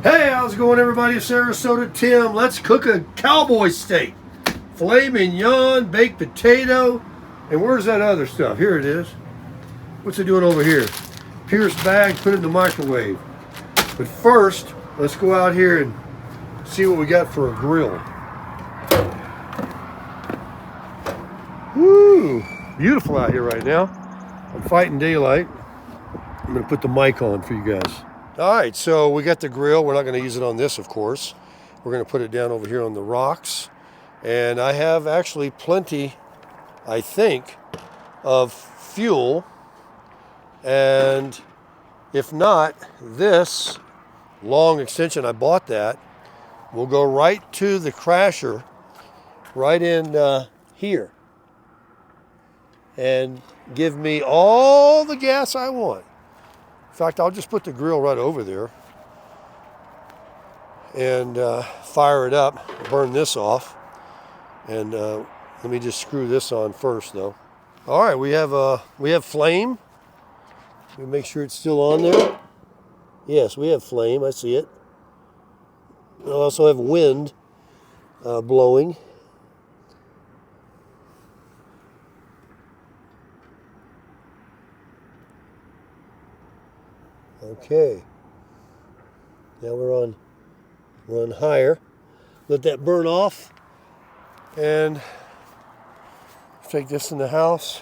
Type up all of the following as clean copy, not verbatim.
Hey, how's it going, everybody? Sarasota Tim. Let's cook a cowboy steak. Filet mignon, baked potato, and where's that other stuff? Here it is. What's it doing over here? Pierce bag, put it in the microwave. But first, let's go out here and see what we got for a grill. Woo! Beautiful out here right now. I'm fighting daylight. I'm going to put the mic on for you guys. All right, so we got the grill. We're not going to use it on this, of course. We're going to put it down over here on the rocks. And I have actually plenty, I think, of fuel. And if not, this long extension, I bought that, will go right to the crasher, right in here, and give me all the gas I want. In fact, I'll just put the grill right over there and fire it up, burn this off. And let me just screw this on first, though. All right, we have flame. Let me make sure it's still on there. Yes, we have flame. I see it. I also have wind blowing. Okay. Now we're on higher. Let that burn off. And take this in the house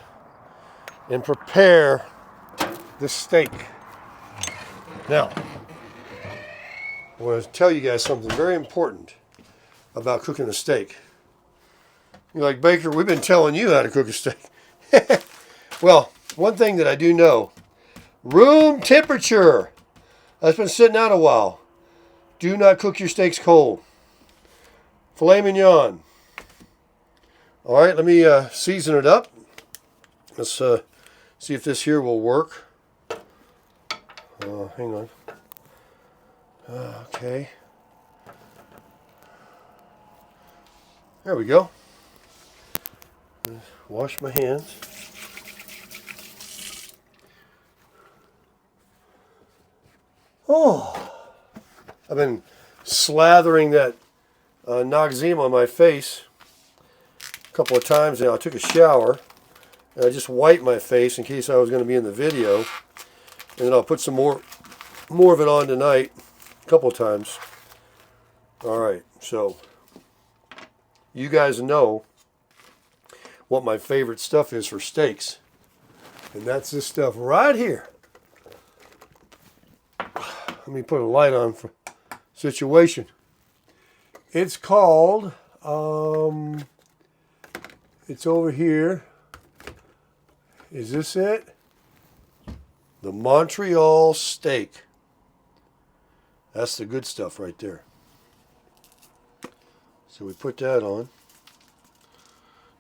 and prepare the steak. Now, I want to tell you guys something very important about cooking a steak. You're like, Baker, we've been telling you how to cook a steak. Well, one thing that I do know, room temperature. That's been sitting out a while. Do not cook your steaks cold. Filet mignon. All right, let me season it up. Let's see if this here will work. Hang on. Okay. There we go. Wash my hands. Oh, I've been slathering that Noxzema on my face a couple of times now. I took a shower and I just wiped my face in case I was going to be in the video. And then I'll put some more of it on tonight, a couple of times. All right, so you guys know what my favorite stuff is for steaks. And that's this stuff right here. Let me put a light on for situation. It's called, it's over here. Is this it? The Montreal steak. That's the good stuff right there. So we put that on.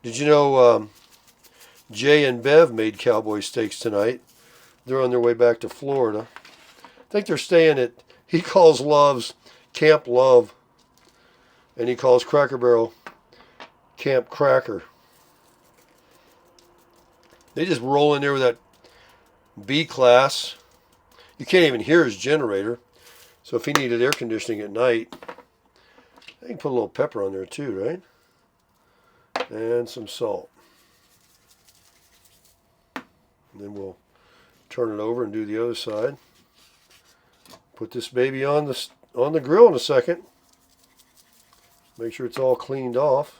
Did you know Jay and Bev made cowboy steaks tonight? They're on their way back to Florida. I think they're staying at, he calls Love's Camp Love, and he calls Cracker Barrel Camp Cracker. They just roll in there with that B-class. You can't even hear his generator. So if he needed air conditioning at night, I can put a little pepper on there too, right? And some salt. And then we'll turn it over and do the other side. Put this baby on the grill in a second. Make sure it's all cleaned off.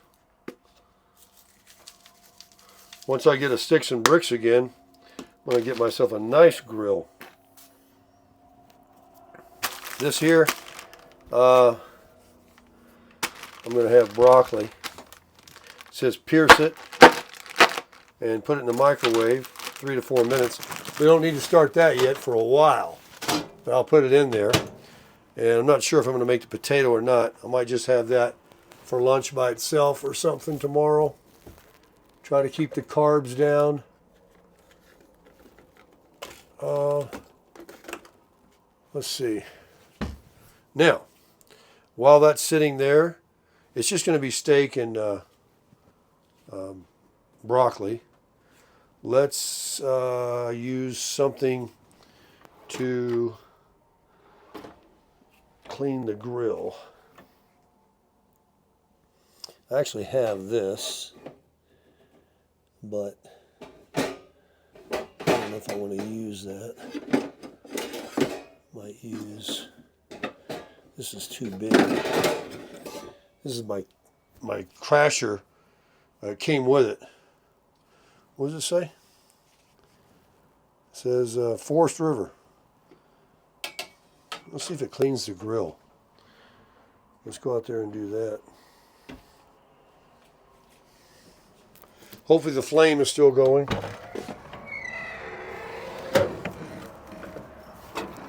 Once I get a sticks and bricks again, I'm going to get myself a nice grill. This here, I'm going to have broccoli. It says pierce it and put it in the microwave 3 to 4 minutes. We don't need to start that yet for a while, but I'll put it in there. And I'm not sure if I'm going to make the potato or not. I might just have that for lunch by itself or something tomorrow. Try to keep the carbs down. Let's see. Now, while that's sitting there, it's just going to be steak and broccoli. Let's use something to clean the grill. I actually have this, but I don't know if I want to use that. Might use, this is too big. This is my crasher. It came with it. What does it say? It says Forest River. Let's see if it cleans the grill. Let's go out there and do that. Hopefully the flame is still going.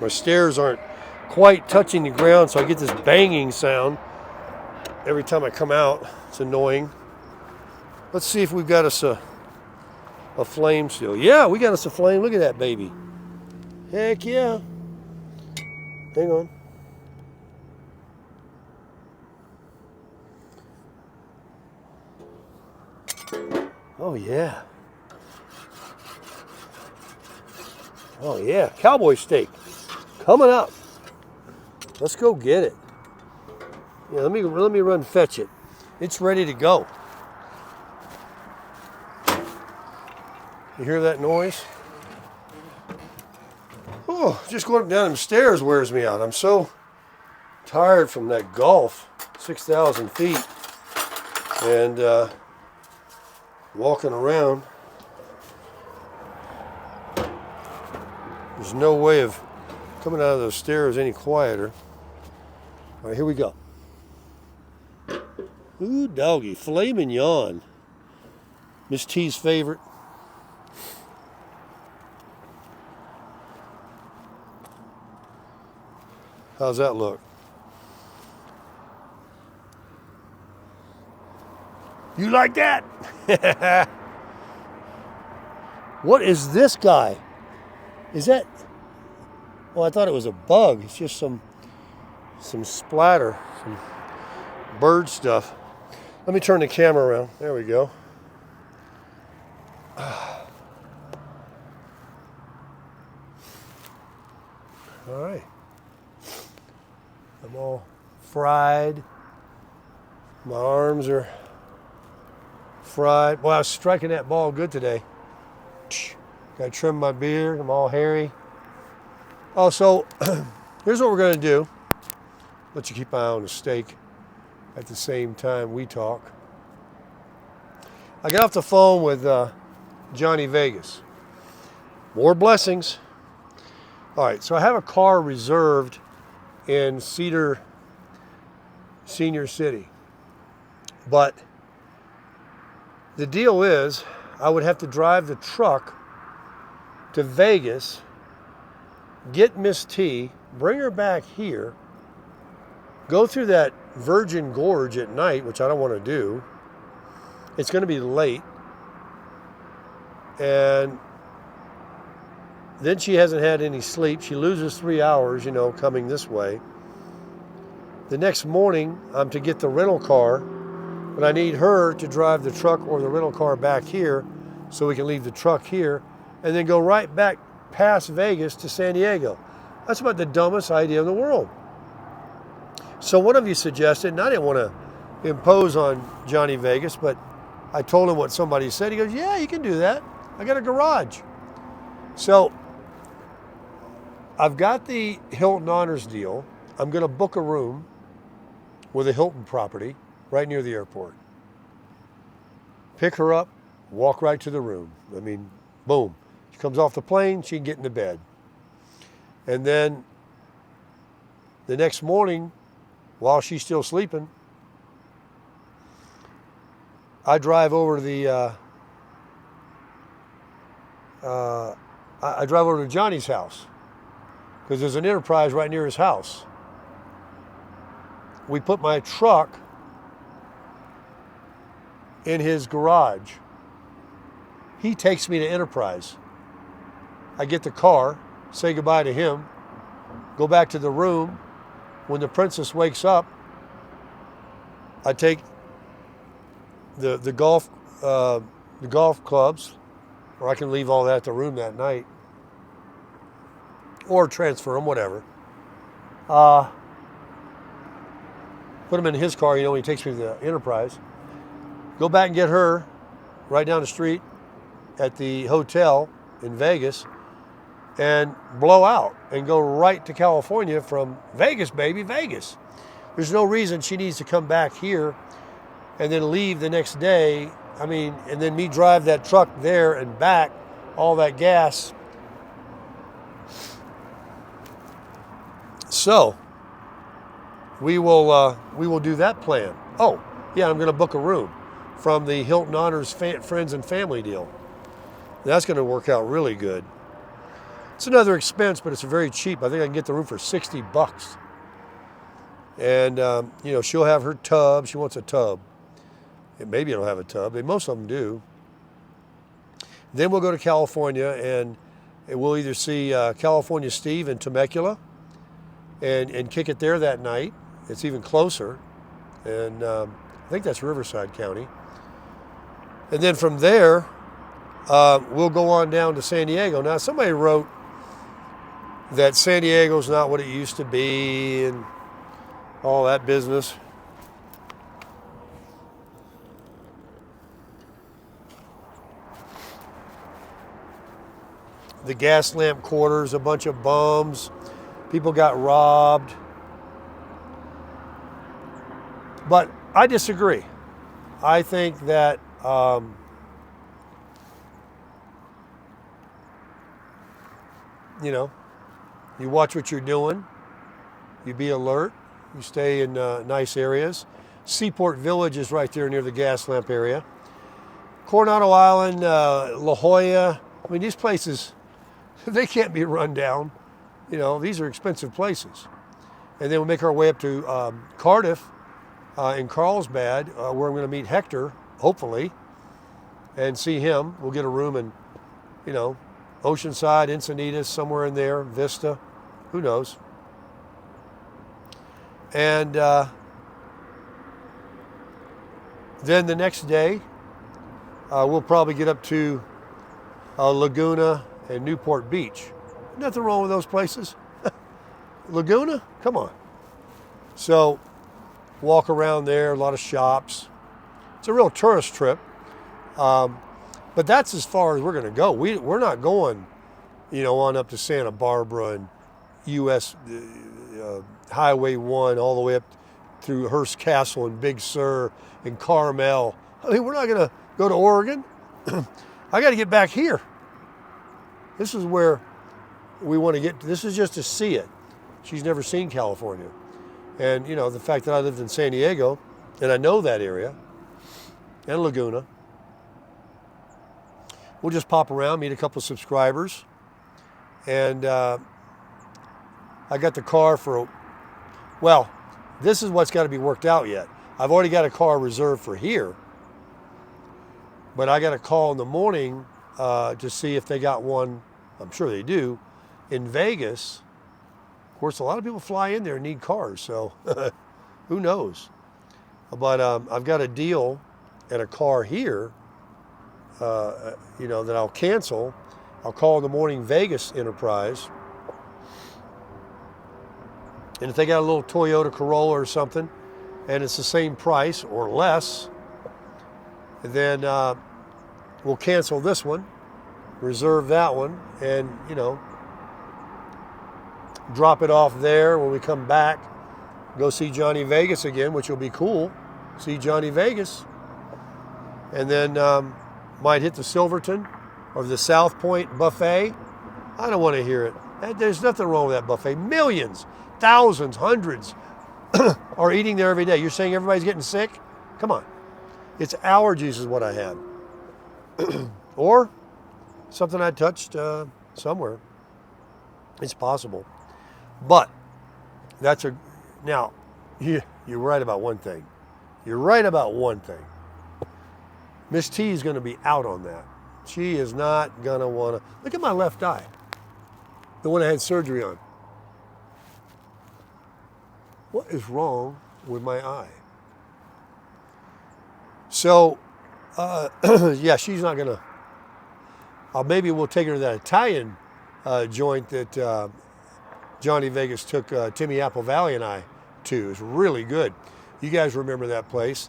My stairs aren't quite touching the ground, so I get this banging sound every time I come out. It's annoying. Let's see if we've got us a flame still. Yeah, we got us a flame. Look at that baby. Heck yeah. Hang on. Oh yeah. Oh yeah. Cowboy steak. Coming up. Let's go get it. Yeah, let me run fetch it. It's ready to go. You hear that noise? Oh, just going up down them stairs wears me out. I'm so tired from that golf, 6,000 feet, and walking around. There's no way of coming out of those stairs any quieter. All right, here we go. Ooh, doggy, filet mignon. Miss T's favorite. How's that look? You like that? What is this guy? Is that? Well, I thought it was a bug. It's just some splatter, some bird stuff. Let me turn the camera around. There we go. All right. I'm all fried. My arms are fried. Boy, I was striking that ball good today. Got to trim my beard. I'm all hairy. Oh, so here's what we're going to do. Let you keep an eye on the steak at the same time we talk. I got off the phone with Johnny Vegas. More blessings. All right, so I have a car reserved in Cedar Senior City. But the deal is I would have to drive the truck to Vegas, get Miss T, bring her back here, go through that Virgin Gorge at night, which I don't want to do. It's going to be late. And then she hasn't had any sleep. She loses 3 hours, coming this way. The next morning, I'm to get the rental car, but I need her to drive the truck or the rental car back here so we can leave the truck here and then go right back past Vegas to San Diego. That's about the dumbest idea in the world. So one of you suggested, and I didn't want to impose on Johnny Vegas, but I told him what somebody said. He goes, yeah, you can do that. I got a garage. So I've got the Hilton Honors deal. I'm going to book a room with a Hilton property right near the airport. Pick her up, walk right to the room. I mean, boom. She comes off the plane, she can get into bed. And then the next morning, while she's still sleeping, I drive over to the I drive over to Johnny's house because there's an Enterprise right near his house. We put my truck in his garage. He takes me to Enterprise. I get the car, say goodbye to him, go back to the room. When the princess wakes up, I take the golf clubs, or I can leave all that at the room that night, or transfer them, whatever. put him in his car, when he takes me to the Enterprise. Go back and get her right down the street at the hotel in Vegas and blow out and go right to California from Vegas, baby, Vegas. There's no reason she needs to come back here and then leave the next day. And then me drive that truck there and back, all that gas. So we will do that plan. Oh, yeah, I'm going to book a room from the Hilton Honors Friends and Family deal. That's going to work out really good. It's another expense, but it's very cheap. I think I can get the room for $60. And, she'll have her tub. She wants a tub. And maybe it'll have a tub. Most of them do. Then we'll go to California, and we'll either see California Steve in Temecula and kick it there that night. It's even closer. And I think that's Riverside County. And then from there, we'll go on down to San Diego. Now, somebody wrote that San Diego's not what it used to be and all that business. The gas lamp quarters, a bunch of bums. People got robbed. But I disagree. I think that you watch what you're doing. You be alert. You stay in nice areas. Seaport Village is right there near the gas lamp area. Coronado Island, La Jolla. These places, they can't be run down. These are expensive places. And then we'll make our way up to Cardiff in Carlsbad, where I'm going to meet Hector, hopefully, and see him. We'll get a room in, Oceanside, Encinitas, somewhere in there, Vista, who knows. And then the next day, we'll probably get up to Laguna and Newport Beach. Nothing wrong with those places. Laguna? Come on. So, walk around there, a lot of shops. It's a real tourist trip. But that's as far as we're going to go. We're not going, on up to Santa Barbara and U.S. Highway 1 all the way up through Hearst Castle and Big Sur and Carmel. We're not going to go to Oregon. I got to get back here. This is where we want to get. This is just to see it. She's never seen California. And, the fact that I lived in San Diego and I know that area and Laguna. We'll just pop around, meet a couple of subscribers. And I got the car this is what's got to be worked out yet. I've already got a car reserved for here. But I got a call in the morning to see if they got one, I'm sure they do, in Vegas. Of course, a lot of people fly in there and need cars, so who knows? But I've got a deal and a car here, that I'll cancel. I'll call in the morning Vegas Enterprise. And if they got a little Toyota Corolla or something, and it's the same price or less, then we'll cancel this one, reserve that one, and, drop it off there when we come back. Go see Johnny Vegas again, which will be cool. See Johnny Vegas. And then might hit the Silverton or the South Point buffet. I don't want to hear it. There's nothing wrong with that buffet. Millions, thousands, hundreds are eating there every day. You're saying everybody's getting sick? Come on. It's allergies is what I have. Or something I touched somewhere. It's possible. But now, you're right about one thing. You're right about one thing. Miss T is going to be out on that. She is not going to want to. Look at my left eye. The one I had surgery on. What is wrong with my eye? So, yeah, she's not going to. Maybe we'll take her to that Italian joint that Johnny Vegas took Timmy Apple Valley and I to. It's really good. You guys remember that place.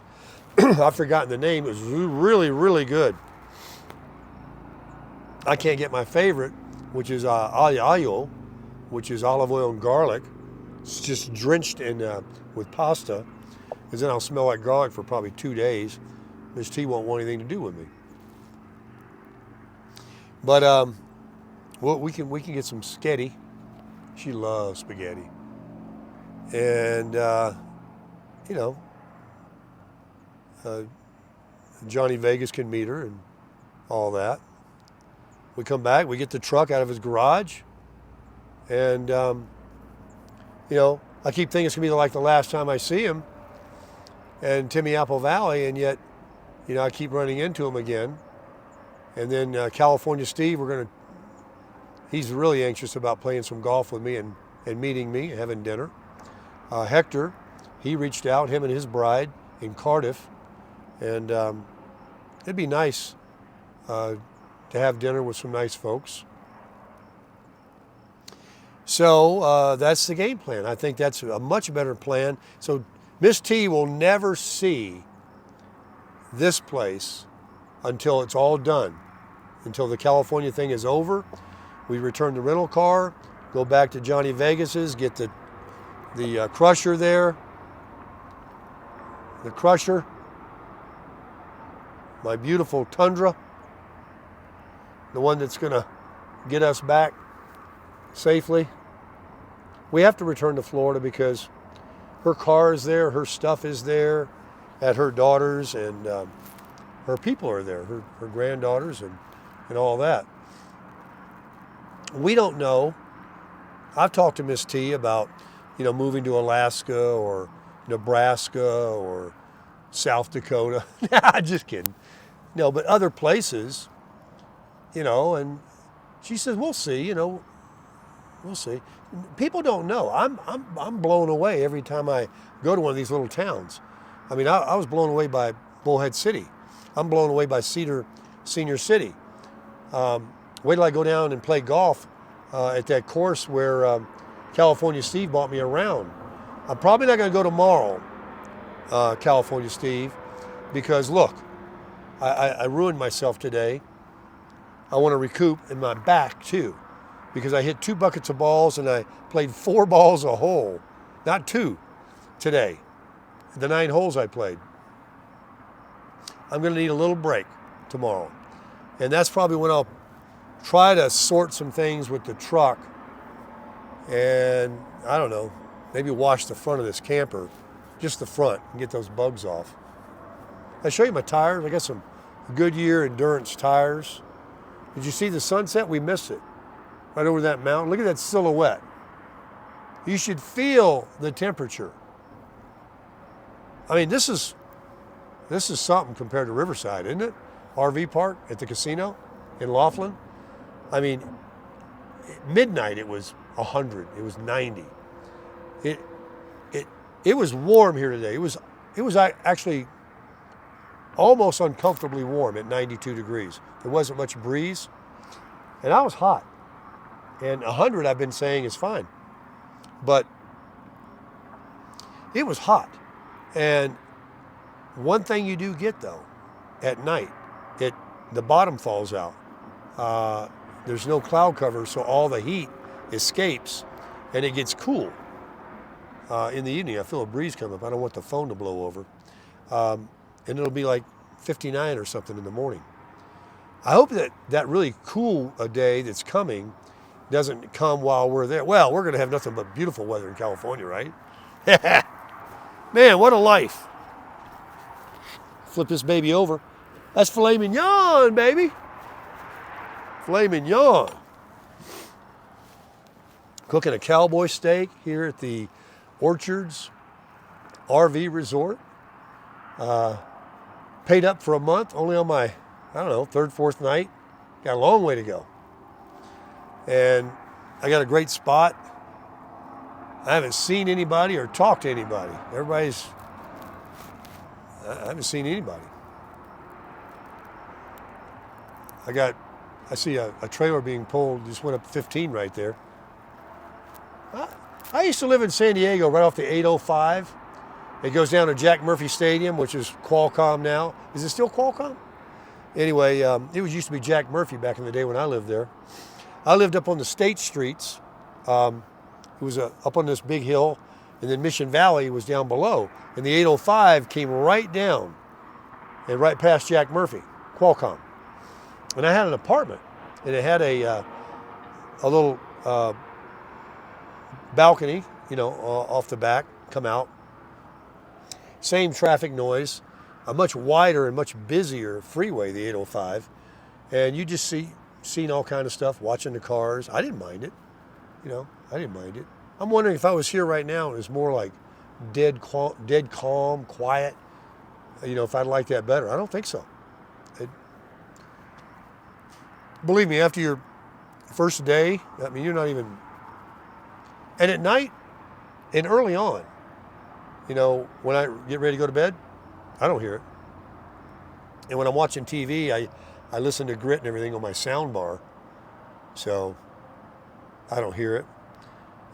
I've forgotten the name. It was really, really good. I can't get my favorite, which is aglio, which is olive oil and garlic. It's just drenched in with pasta, because then I'll smell like garlic for probably 2 days. Miss T won't want anything to do with me. But well, we can get some spaghetti. She loves spaghetti, and you know, Johnny Vegas can meet her and all that. We come back, we get the truck out of his garage, and you know, I keep thinking it's gonna be like the last time I see him and Timmy Apple Valley, and yet, you know, I keep running into him again. And then California Steve, he's really anxious about playing some golf with me and meeting me, having dinner. Hector, he reached out, him and his bride in Cardiff, and it'd be nice to have dinner with some nice folks. So that's the game plan. I think that's a much better plan. So Miss T will never see this place until it's all done, until the California thing is over. We return the rental car, go back to Johnny Vegas's, get the crusher there. The crusher, my beautiful Tundra, the one that's gonna get us back safely. We have to return to Florida because her car is there, her stuff is there at her daughter's, and her people are there, her granddaughters and all that. We don't know. I've talked to Miss T about, you know, moving to Alaska or Nebraska or South Dakota. Just kidding. No, but other places, you know, and she says, we'll see, you know, we'll see. People don't know. I'm blown away every time I go to one of these little towns. I mean, I was blown away by Bullhead City. I'm blown away by Cedar Senior City. Wait till I go down and play golf at that course where California Steve bought me around. I'm probably not going to go tomorrow, California Steve, because look, I ruined myself today. I want to recoup in my back too, because I hit 2 buckets of balls and I played 4 balls a hole, not 2 today, the 9 holes I played. I'm going to need a little break tomorrow. And that's probably when I'll try to sort some things with the truck and, I don't know, maybe wash the front of this camper, just the front, and get those bugs off. I show you my tires. I got some Goodyear Endurance tires. Did you see the sunset? We missed it. Right over that mountain. Look at that silhouette. You should feel the temperature. I mean, this is something compared to Riverside, isn't it? RV park at the casino in Laughlin. I mean, midnight it was 100. It was 90. It was warm here today. It was actually almost uncomfortably warm at 92 degrees. There wasn't much breeze, and I was hot. And 100, I've been saying, is fine, but it was hot. And one thing you do get though, at night, the bottom falls out. There's no cloud cover, so all the heat escapes, and it gets cool. In the evening, I feel a breeze come up. I don't want the phone to blow over. And it'll be like 59 or something in the morning. I hope that really cool a day that's coming doesn't come while we're there. Well, we're going to have nothing but beautiful weather in California, right? Man, what a life. Flip this baby over. That's filet mignon, baby. Filet mignon. Cooking a cowboy steak here at the Orchards RV Resort. Paid up for a month, only on my, I don't know, 3rd, 4th night. Got a long way to go. And I got a great spot. I haven't seen anybody or talked to anybody. I haven't seen anybody. I see a trailer being pulled, just went up 15 right there. I used to live in San Diego right off the 805, It goes down to Jack Murphy Stadium, which is Qualcomm now. Is it still Qualcomm? Anyway, it used to be Jack Murphy back in the day when I lived there. I lived up on the state streets. It was up on this big hill, and then Mission Valley was down below. And the 805 came right down and right past Jack Murphy, Qualcomm. And I had an apartment, and it had a little balcony, off the back, come out. Same traffic noise, a much wider and much busier freeway, the 805. And you just seen all kind of stuff, watching the cars. I didn't mind it. I didn't mind it. I'm wondering if I was here right now and it was more like dead calm, quiet, if I'd like that better. I don't think so. Believe me, after your first day, you're not even... And at night and early on, when I get ready to go to bed, I don't hear it. And when I'm watching TV, I listen to Grit and everything on my sound bar. So I don't hear it.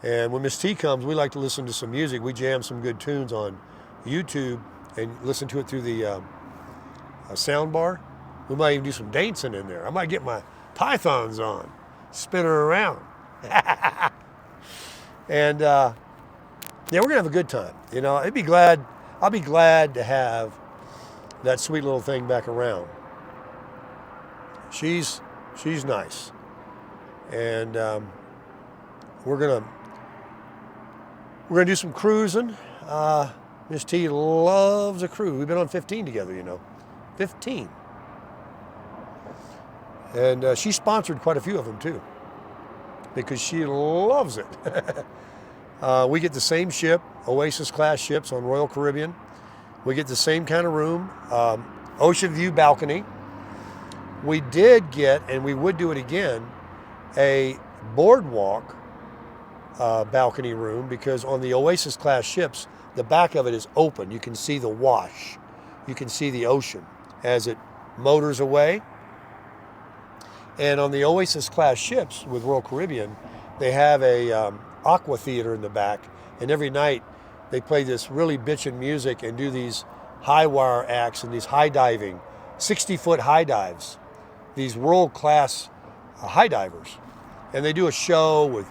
And when Miss T comes, we like to listen to some music. We jam some good tunes on YouTube and listen to it through the sound bar. We might even do some dancing in there. I might get my pythons on, spin her around. And we're gonna have a good time. I'll be glad to have that sweet little thing back around. She's nice. And we're gonna do some cruising. Miss T loves a cruise. We've been on 15 together, 15. And she sponsored quite a few of them too, because she loves it. We get the same ship, Oasis class ships on Royal Caribbean. We get the same kind of room, ocean view balcony. We did get, and we would do it again, a boardwalk balcony room, because on the Oasis class ships, the back of it is open. You can see the wash. You can see the ocean as it motors away. And on the Oasis class ships with Royal Caribbean, they have a aqua theater in the back, and every night they play this really bitchin' music and do these high wire acts and these high diving, 60-foot high dives, these world-class high divers. And they do a show with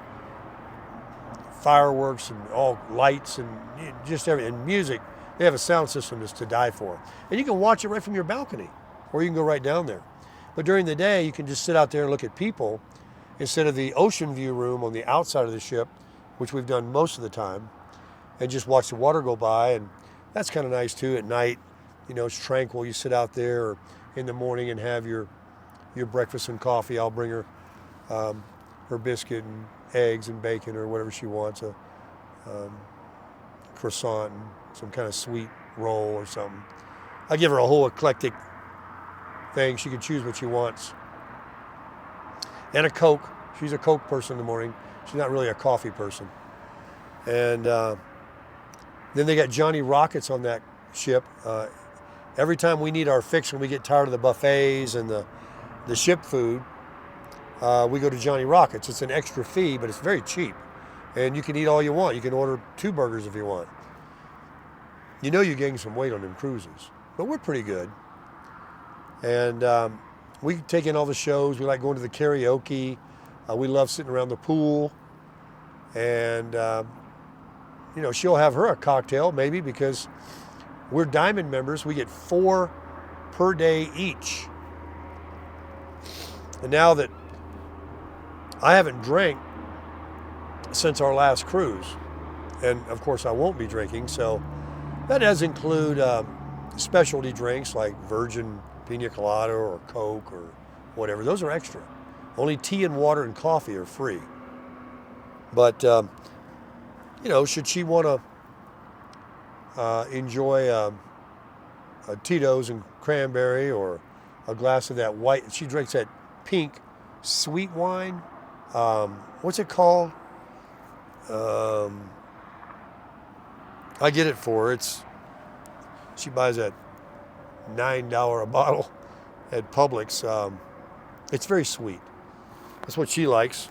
fireworks and all lights and just everything, and music. They have a sound system that's to die for. And you can watch it right from your balcony, or you can go right down there. But during the day, you can just sit out there and look at people instead of the ocean view room on the outside of the ship, which we've done most of the time, and just watch the water go by. And that's kind of nice too. At night, it's tranquil. You sit out there, or in the morning, and have your breakfast and coffee. I'll bring her her biscuit and eggs and bacon or whatever she wants, a croissant and some kind of sweet roll or something. I give her a whole eclectic thing. She can choose what she wants. And a Coke. She's a Coke person in the morning. She's not really a coffee person. And then they got Johnny Rockets on that ship. Every time we need our fix, when we get tired of the buffets and the ship food, we go to Johnny Rockets. It's an extra fee, but it's very cheap. And you can eat all you want. You can order 2 burgers if you want. You gain some weight on them cruises. But we're pretty good. And we take in all the shows. We like going to the karaoke. We love sitting around the pool. And, she'll have her a cocktail, maybe, because we're Diamond members. We get 4 per day each. And now that I haven't drank since our last cruise, and of course I won't be drinking, so that does include specialty drinks like virgin pina colada or Coke or whatever. Those are extra. Only tea and water and coffee are free. But, should she want to enjoy a Tito's and cranberry, or a glass of that white, she drinks that pink sweet wine. What's it called? I get it for her. She buys that $9 a bottle at Publix. It's very sweet. That's what she likes.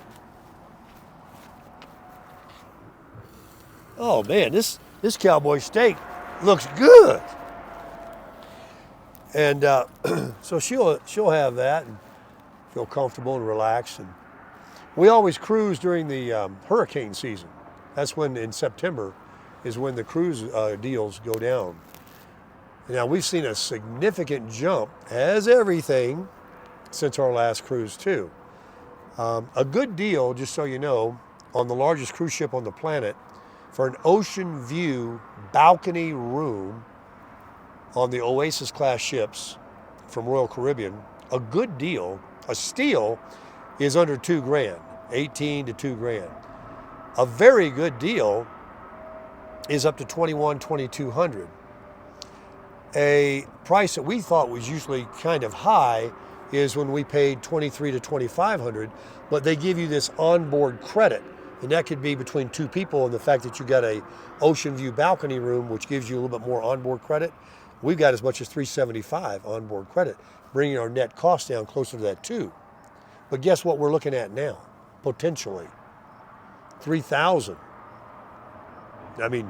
Oh man, this Cowboy steak Looks good. And so she'll have that and feel comfortable and relaxed. And we always cruise during the hurricane season. That's when in September is when the cruise deals go down. Now we've seen a significant jump, as everything, since our last cruise too. A good deal, just so you know, on the largest cruise ship on the planet for an ocean view balcony room on the Oasis class ships from Royal Caribbean. A good deal, a steal, is under $2,000, 18 to $2,000. A very good deal is up to $2,200. A price that we thought was usually kind of high is when we paid $2,300 to $2,500, but they give you this onboard credit, and that could be between two people, and the fact that you got a ocean view balcony room, which gives you a little bit more onboard credit. We've got as much as $375 onboard credit, bringing our net cost down closer to that too. But guess what we're looking at now? Potentially $3,000. I mean,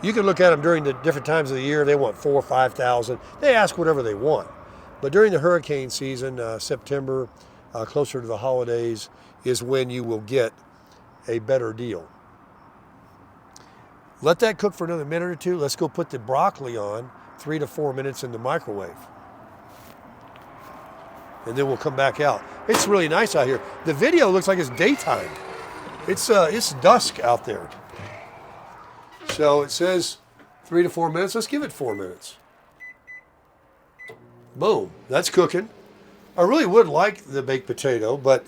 you can look at them during the different times of the year. They want $4,000 or $5,000. They ask whatever they want. But during the hurricane season, September, closer to the holidays, is when you will get a better deal. Let that cook for another minute or two. Let's go put the broccoli on 3 to 4 minutes in the microwave. And then we'll come back out. It's really nice out here. The video looks like it's daytime. It's dusk out there. So it says 3 to 4 minutes. Let's give it 4 minutes. Boom. That's cooking. I really would like the baked potato, but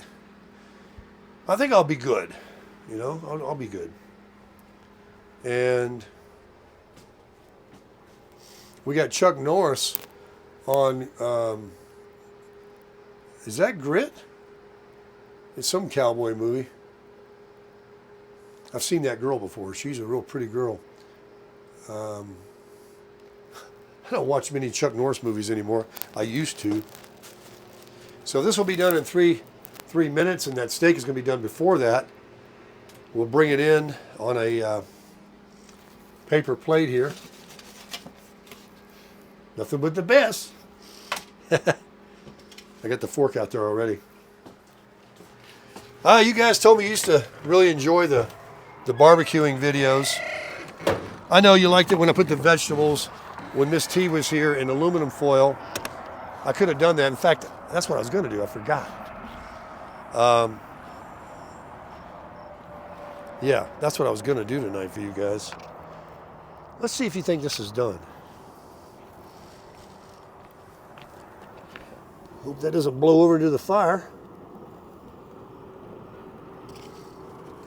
I think I'll be good. You know, I'll be good. And we got Chuck Norris on, is that Grit? It's some cowboy movie. I've seen that girl before. She's a real pretty girl. I don't watch many Chuck Norris movies anymore. I used to. So this will be done in three minutes, and that steak is going to be done before that. We'll bring it in on a paper plate here. Nothing but the best. I got the fork out there already. You guys told me you used to really enjoy the barbecuing videos. I know you liked it when I put the vegetables, when Miss T was here, in aluminum foil. I could have done that. In fact, that's what I was going to do. I forgot. Yeah, that's what I was going to do tonight for you guys. Let's see if you think this is done. Hope that doesn't blow over into the fire.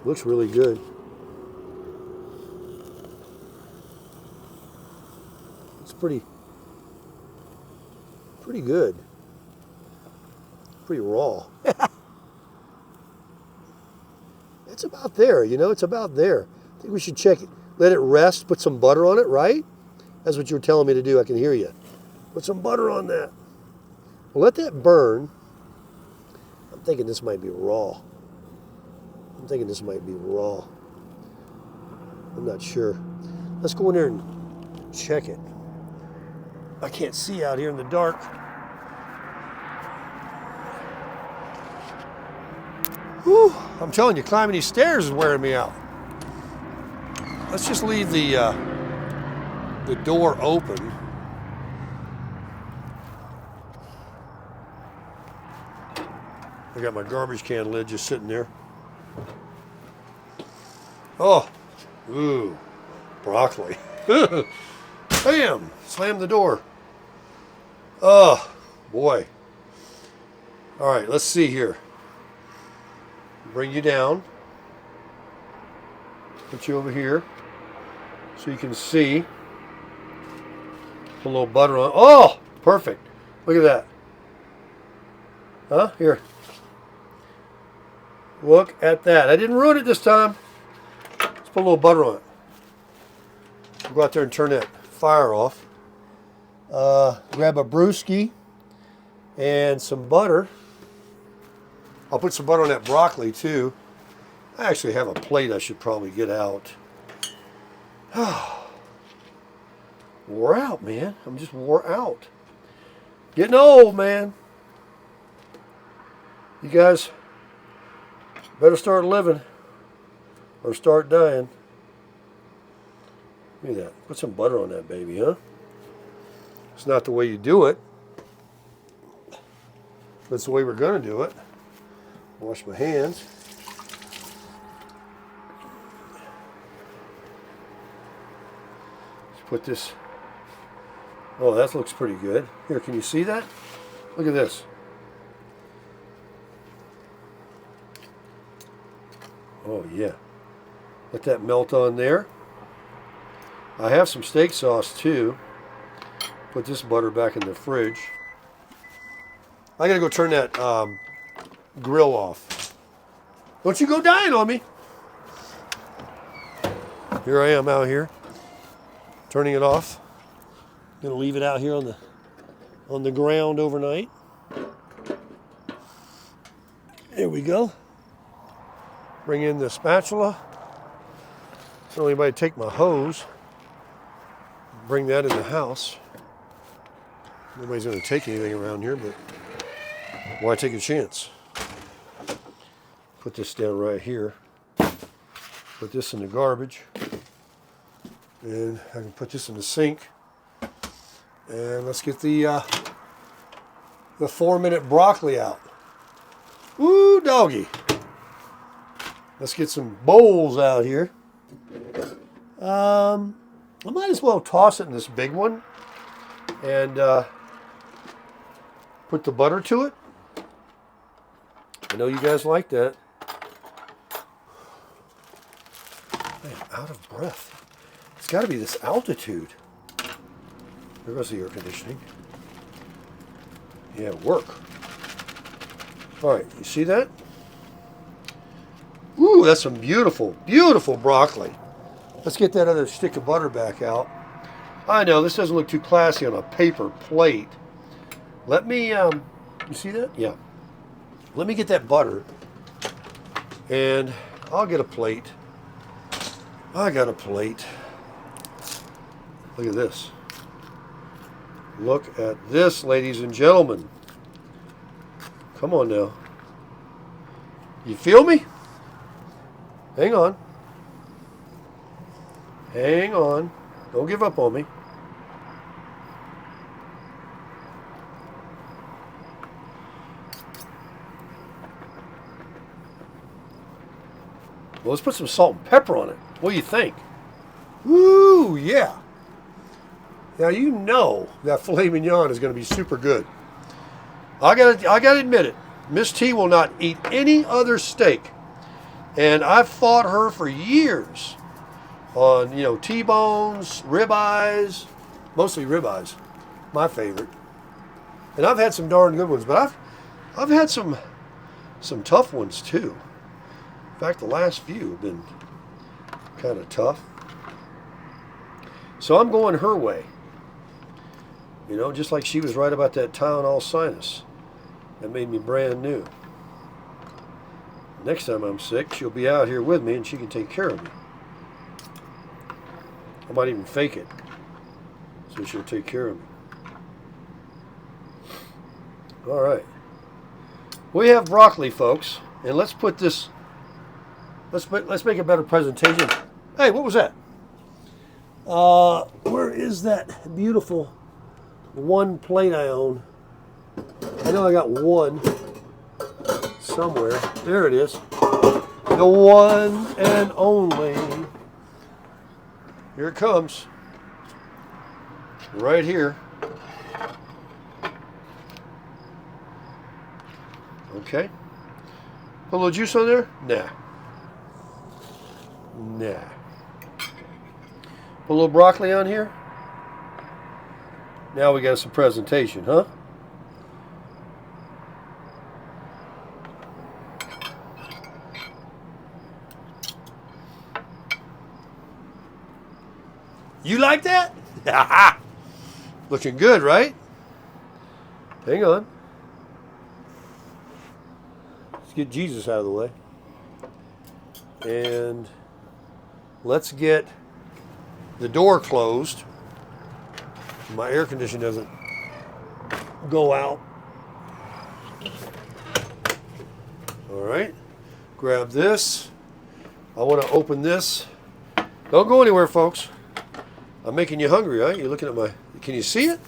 Looks really good. It's pretty good. Pretty raw. It's about there, you know, it's about there. I think we should check it. Let it rest, put some butter on it, right? That's what you were telling me to do. I can hear you. Put some butter on that. Well, let that burn. I'm thinking this might be raw. I'm not sure. Let's go in there and check it. I can't see out here in the dark. Whew, I'm telling you, climbing these stairs is wearing me out. Let's just leave the door open. I got my garbage can lid just sitting there. Oh, ooh, broccoli. Bam, slam the door. Oh, boy. All right, let's see here. Bring you down. Put you over here so you can see. Put a little butter on. Oh, perfect. Look at that. Huh? Here. Look at that. I didn't ruin it this time. Let's put a little butter on it. We'll go out there and turn that fire off. Grab a brewski and some butter. I'll put some butter on that broccoli too. I actually have a plate I should probably get out. Wore out, man. I'm just wore out. Getting old, man. You guys better start living or start dying. Look at that. Put some butter on that baby, huh? It's not the way you do it. That's the way we're going to do it. Wash my hands. Let's put this. Oh, that looks pretty good. Here, can you see that? Look at this. Oh, yeah. Let that melt on there. I have some steak sauce, too. Put this butter back in the fridge. I got to go turn that grill off. Don't you go dying on me. Here I am out here, turning it off. Gonna leave it out here on the ground overnight. There we go. Bring in the spatula. Don't anybody take my hose. Bring that in the house. Nobody's gonna take anything around here, but why take a chance? Put this down right here. Put this in the garbage. And I can put this in the sink. And let's get the 4-minute broccoli out. Woo, doggy. Let's get some bowls out here. I might as well toss it in this big one and put the butter to it. I know you guys like that. I am out of breath. It's got to be this altitude. There goes the air conditioning. Yeah, work. All right, you see that? Ooh, that's some beautiful, beautiful broccoli. Let's get that other stick of butter back out. I know, this doesn't look too classy on a paper plate. Let me, you see that? Yeah. Let me get that butter, and I'll get a plate. I got a plate. Look at this. Look at this, ladies and gentlemen. Come on now. You feel me? Hang on. Hang on. Don't give up on me. Well, let's put some salt and pepper on it. What do you think? Woo, yeah. Now you know that filet mignon is going to be super good. I gotta admit it. Miss T will not eat any other steak, and I've fought her for years on T-bones, ribeyes, mostly ribeyes, my favorite. And I've had some darn good ones, but I've had some tough ones too. In fact, the last few have been kind of tough. So I'm going her way. Just like she was right about that Tylenol sinus. That made me brand new. Next time I'm sick, she'll be out here with me and she can take care of me. I might even fake it, so she'll take care of me. All right. We have broccoli, folks, and let's put this. Let's make a better presentation. Hey, what was that? Where is that beautiful one plate I own? I know I got one somewhere. There it is. The one and only. Here it comes. Right here. Okay. Put a little juice on there? Nah. Nah. Put a little broccoli on here. Now we got some presentation, huh? You like that? Looking good, right? Hang on. Let's get Jesus out of the way. And let's get the door closed. My air conditioner doesn't go out. All right, grab this. I want to open this. Don't go anywhere, folks. I'm making you hungry, right? You're looking at my, can you see it?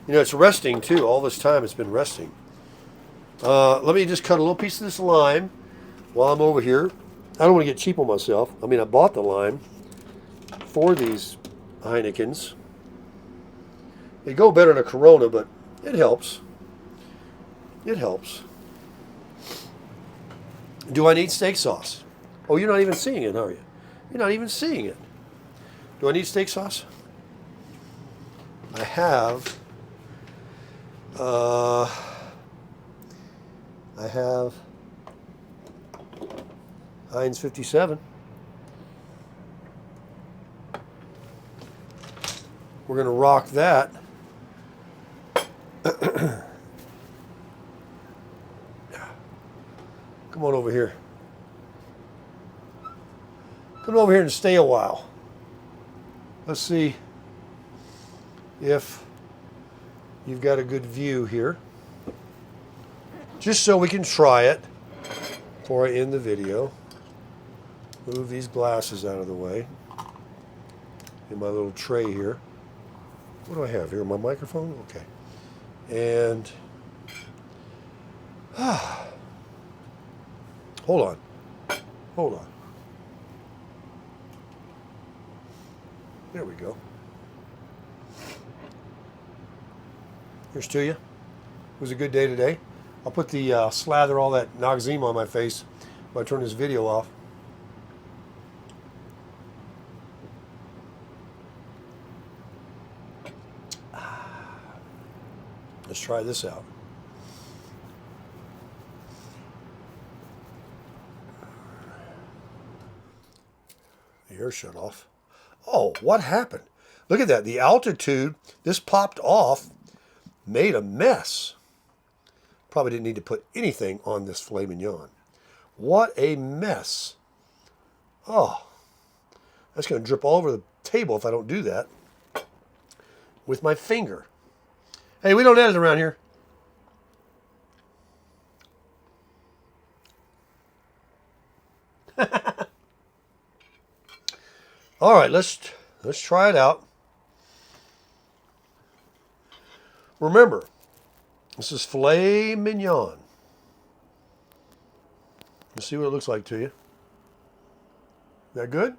You know, it's resting too. All this time it's been resting. Let me just cut a little piece of this lime while I'm over here. I don't want to get cheap on myself. I mean, I bought the lime for these Heinekens. They go better than a Corona, but it helps. It helps. Do I need steak sauce? Oh, you're not even seeing it, are you? You're not even seeing it. Do I need steak sauce? I have. I have Heinz 57. We're going to rock that. Come on over here. Come over here and stay a while. Let's see if you've got a good view here. Just so we can try it before I end the video. Move these glasses out of the way. In my little tray here. What do I have here? My microphone? Okay. And hold on. Hold on. There we go. Here's to you. It was a good day today. I'll put the slather all that Noxzema on my face when I turn this video off. Let's try this out. The air shut off. Oh, what happened? Look at that. The altitude, this popped off, made a mess. Probably didn't need to put anything on this filet mignon. What a mess. Oh, that's going to drip all over the table if I don't do that with my finger. Hey, we don't edit around here. All right, let's try it out. Remember, this is filet mignon. Let's see what it looks like to you. That good?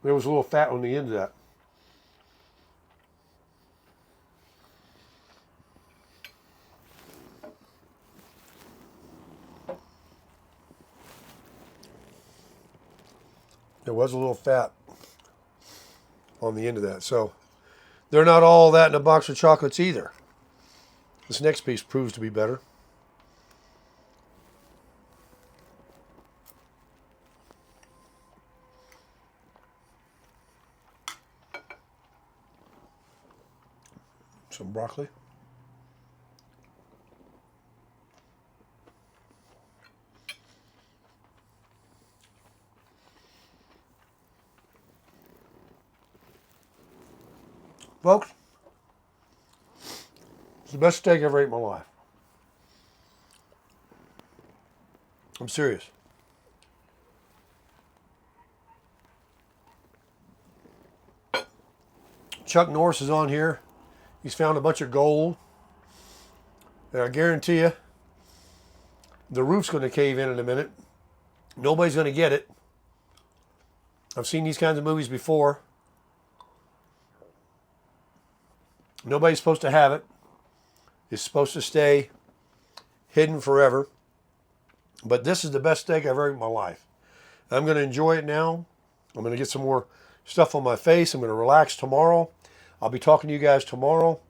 There was a little fat on the end of that. There was a little fat on the end of that. So they're not all that in a box of chocolates either. This next piece proves to be better. Some broccoli. Folks, it's the best steak I've ever ate in my life. I'm serious. Chuck Norris is on here. He's found a bunch of gold. And I guarantee you, the roof's going to cave in a minute. Nobody's going to get it. I've seen these kinds of movies before. Nobody's supposed to have it. It's supposed to stay hidden forever. But this is the best steak I've ever eaten in my life. I'm going to enjoy it now. I'm going to get some more stuff on my face. I'm going to relax tomorrow. I'll be talking to you guys tomorrow.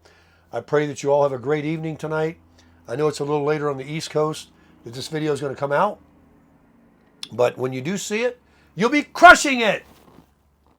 I pray that you all have a great evening tonight. I know it's a little later on the East Coast that this video is going to come out. But when you do see it, you'll be crushing it.